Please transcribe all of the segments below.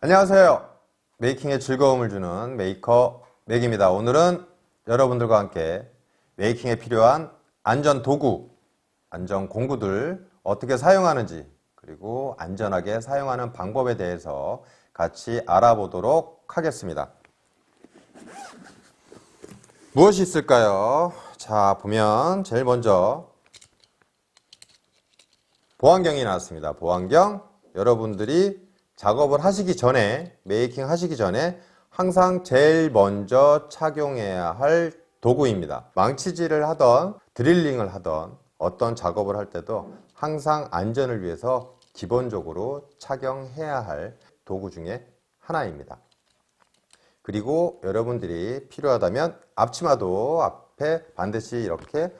안녕하세요. 메이킹에 즐거움을 주는 메이커 맥입니다. 오늘은 여러분들과 함께 메이킹에 필요한 안전 도구, 안전 공구들 어떻게 사용하는지, 그리고 안전하게 사용하는 방법에 대해서 같이 알아보도록 하겠습니다. 무엇이 있을까요? 자, 보면 제일 먼저 보안경이 나왔습니다. 보안경, 여러분들이 작업을 하시기 전에, 메이킹 하시기 전에 항상 제일 먼저 착용해야 할 도구입니다. 망치질을 하던, 드릴링을 하던, 어떤 작업을 할 때도 항상 안전을 위해서 기본적으로 착용해야 할 도구 중에 하나입니다. 그리고 여러분들이 필요하다면 앞치마도 앞에 반드시 이렇게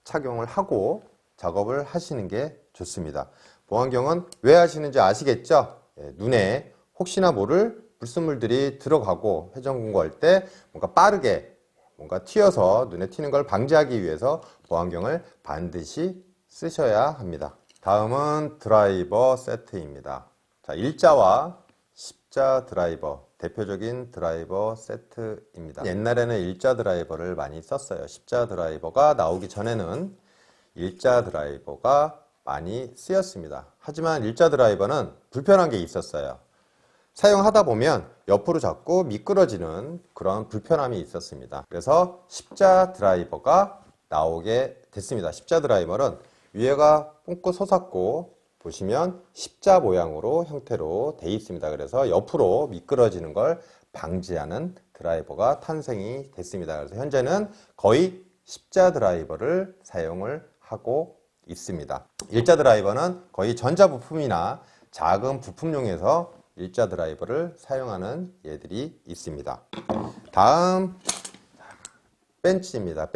착용을 하고 작업을 하시는 게 좋습니다. 보안경은 왜 하시는지 아시겠죠? 눈에 혹시나 모를 불순물들이 들어가고 회전 공구할 때 뭔가 빠르게 뭔가 튀어서 눈에 튀는 걸 방지하기 위해서 보안경을 반드시 쓰셔야 합니다. 다음은 드라이버 세트입니다. 자, 일자와 십자 드라이버, 대표적인 드라이버 세트입니다. 옛날에는 일자 드라이버를 많이 썼어요. 십자 드라이버가 나오기 전에는 일자 드라이버가 많이 쓰였습니다. 하지만 일자 드라이버는 불편한 게 있었어요. 사용하다 보면 옆으로 자꾸 미끄러지는 그런 불편함이 있었습니다. 그래서 십자 드라이버가 나오게 됐습니다. 십자 드라이버는 위에가 뽕긋 솟았고 보시면 십자 모양으로 형태로 되어 있습니다. 그래서 옆으로 미끄러지는 걸 방지하는 드라이버가 탄생이 됐습니다. 그래서 현재는 거의 십자 드라이버를 사용을 하고 있습니다. 일자 드라이버는 거의 전자부품이나 작은 부품용에서 일자 드라이버를 사용하는 예들이 있습니다. 다음 벤치입니다.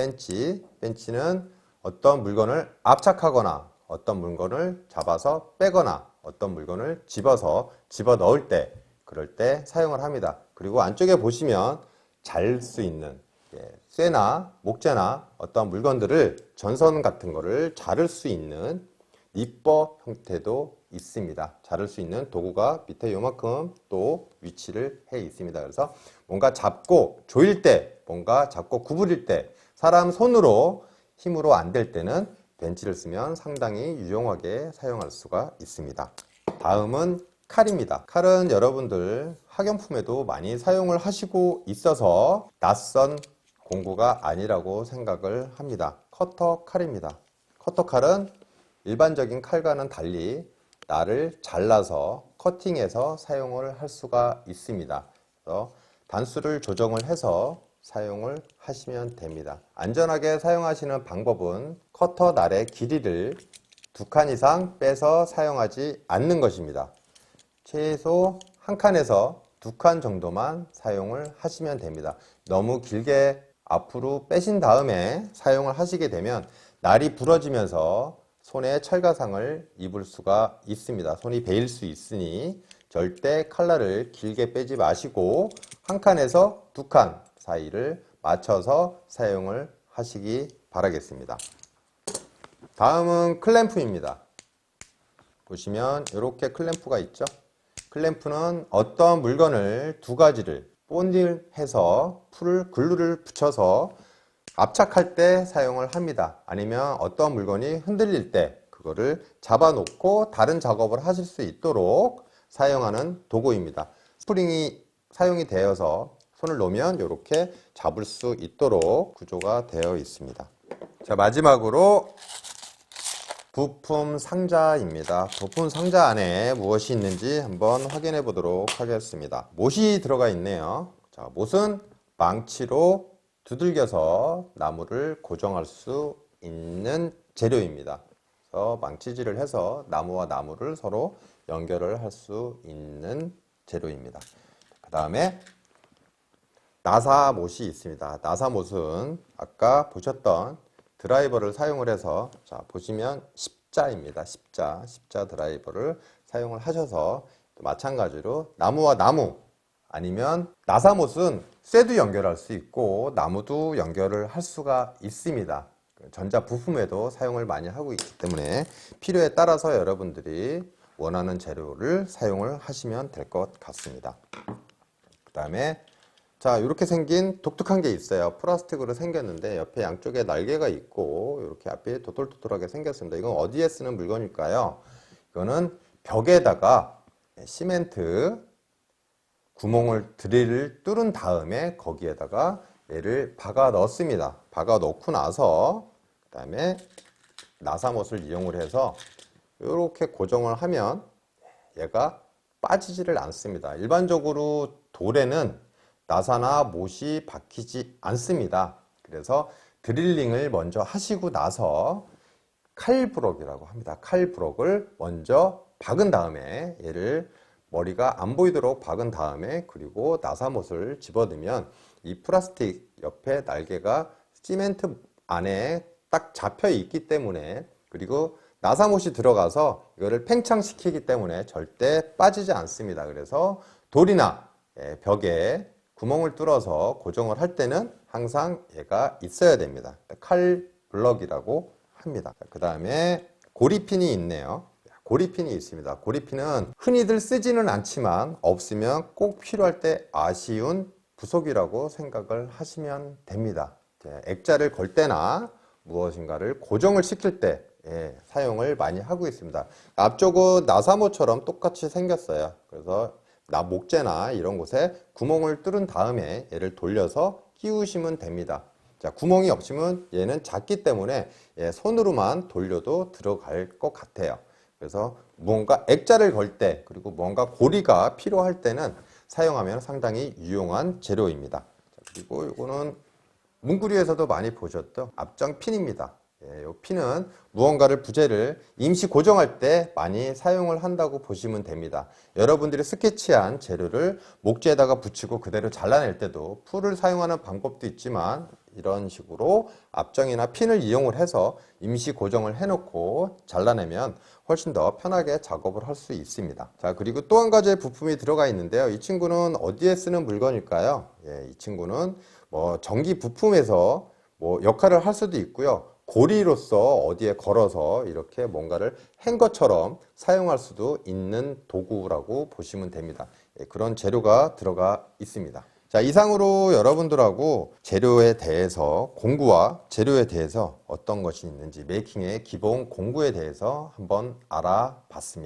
벤치는 어떤 물건을 압착하거나 어떤 물건을 잡아서 빼거나 어떤 물건을 집어서 집어넣을 때 그럴 때 사용을 합니다. 그리고 안쪽에 보시면 잘 수 있는 쇠나 목재나 어떤 물건들을 전선 같은 거를 자를 수 있는 니퍼 형태도 있습니다. 자를 수 있는 도구가 밑에 요만큼 또 위치를 해 있습니다. 그래서 뭔가 잡고 조일 때, 뭔가 잡고 구부릴 때, 사람 손으로 힘으로 안 될 때는 벤치를 쓰면 상당히 유용하게 사용할 수가 있습니다. 다음은 칼입니다. 칼은 여러분들 학용품에도 많이 사용을 하시고 있어서 낯선 공구가 아니라고 생각을 합니다. 커터 칼입니다. 커터 칼은 일반적인 칼과는 달리 날을 잘라서 커팅해서 사용을 할 수가 있습니다. 그래서 단수를 조정을 해서 사용을 하시면 됩니다. 안전하게 사용하시는 방법은 커터 날의 길이를 2칸 이상 빼서 사용하지 않는 것입니다. 최소 1칸에서 2칸 정도만 사용을 하시면 됩니다. 너무 길게 앞으로 빼신 다음에 사용을 하시게 되면 날이 부러지면서 손에 철가상을 입을 수가 있습니다. 손이 베일 수 있으니 절대 칼날을 길게 빼지 마시고 1칸에서 2칸 사이를 맞춰서 사용을 하시기 바라겠습니다. 다음은 클램프입니다. 보시면 이렇게 클램프가 있죠. 클램프는 어떤 물건을 두 가지를 본딩해서 글루를 붙여서 압착할 때 사용을 합니다. 아니면 어떤 물건이 흔들릴 때 그거를 잡아놓고 다른 작업을 하실 수 있도록 사용하는 도구입니다. 스프링이 사용이 되어서 손을 놓으면 이렇게 잡을 수 있도록 구조가 되어 있습니다. 자, 마지막으로 부품 상자입니다. 부품 상자 안에 무엇이 있는지 한번 확인해 보도록 하겠습니다. 못이 들어가 있네요. 자, 못은 망치로 두들겨서 나무를 고정할 수 있는 재료입니다. 그래서 망치질을 해서 나무와 나무를 서로 연결을 할 수 있는 재료입니다. 그 다음에 나사못이 있습니다. 나사못은 아까 보셨던 드라이버를 사용을 해서, 자, 보시면 십자입니다. 십자 드라이버를 사용을 하셔서 마찬가지로 나무와 나무, 아니면 나사못은 쇠도 연결할 수 있고 나무도 연결을 할 수가 있습니다. 전자 부품에도 사용을 많이 하고 있기 때문에 필요에 따라서 여러분들이 원하는 재료를 사용을 하시면 될 것 같습니다. 그 다음에 자, 이렇게 생긴 독특한 게 있어요. 플라스틱으로 생겼는데 옆에 양쪽에 날개가 있고 이렇게 앞에 도돌도돌하게 생겼습니다. 이건 어디에 쓰는 물건일까요? 이거는 벽에다가 시멘트 구멍을 드릴을 뚫은 다음에 거기에다가 얘를 박아 넣습니다. 박아 넣고 나서 그 다음에 나사못을 이용을 해서 이렇게 고정을 하면 얘가 빠지지를 않습니다. 일반적으로 돌에는 나사나 못이 박히지 않습니다. 그래서 드릴링을 먼저 하시고 나서 칼부럭이라고 합니다. 칼부럭을 먼저 박은 다음에 얘를 머리가 안 보이도록 박은 다음에 그리고 나사못을 집어넣으면 이 플라스틱 옆에 날개가 시멘트 안에 딱 잡혀 있기 때문에 그리고 나사못이 들어가서 이거를 팽창시키기 때문에 절대 빠지지 않습니다. 그래서 돌이나 벽에 구멍을 뚫어서 고정을 할 때는 항상 얘가 있어야 됩니다. 칼 블럭이라고 합니다. 그 다음에 고리핀이 있네요. 고리핀이 있습니다. 고리핀은 흔히들 쓰지는 않지만 없으면 꼭 필요할 때 아쉬운 부속이라고 생각을 하시면 됩니다. 액자를 걸 때나 무엇인가를 고정을 시킬 때 사용을 많이 하고 있습니다. 앞쪽은 나사못처럼 똑같이 생겼어요. 그래서 목재나 이런 곳에 구멍을 뚫은 다음에 얘를 돌려서 끼우시면 됩니다. 자, 구멍이 없으면 얘는 작기 때문에 손으로만 돌려도 들어갈 것 같아요. 그래서 무언가 액자를 걸 때 그리고 무언가 고리가 필요할 때는 사용하면 상당히 유용한 재료입니다. 자, 그리고 이거는 문구류에서도 많이 보셨죠? 앞장 핀입니다. 이 핀은 무언가를 부재를 임시 고정할 때 많이 사용을 한다고 보시면 됩니다. 여러분들이 스케치한 재료를 목재에다가 붙이고 그대로 잘라낼 때도 풀을 사용하는 방법도 있지만 이런 식으로 앞정이나 핀을 이용을 해서 임시 고정을 해놓고 잘라내면 훨씬 더 편하게 작업을 할 수 있습니다. 자, 그리고 또 한 가지의 부품이 들어가 있는데요. 이 친구는 어디에 쓰는 물건일까요? 이 친구는 전기 부품에서 역할을 할 수도 있고요. 고리로서 어디에 걸어서 이렇게 뭔가를 한 것처럼 사용할 수도 있는 도구라고 보시면 됩니다. 그런 재료가 들어가 있습니다. 자, 이상으로 여러분들하고 재료에 대해서 공구와 재료에 대해서 어떤 것이 있는지 메이킹의 기본 공구에 대해서 한번 알아봤습니다.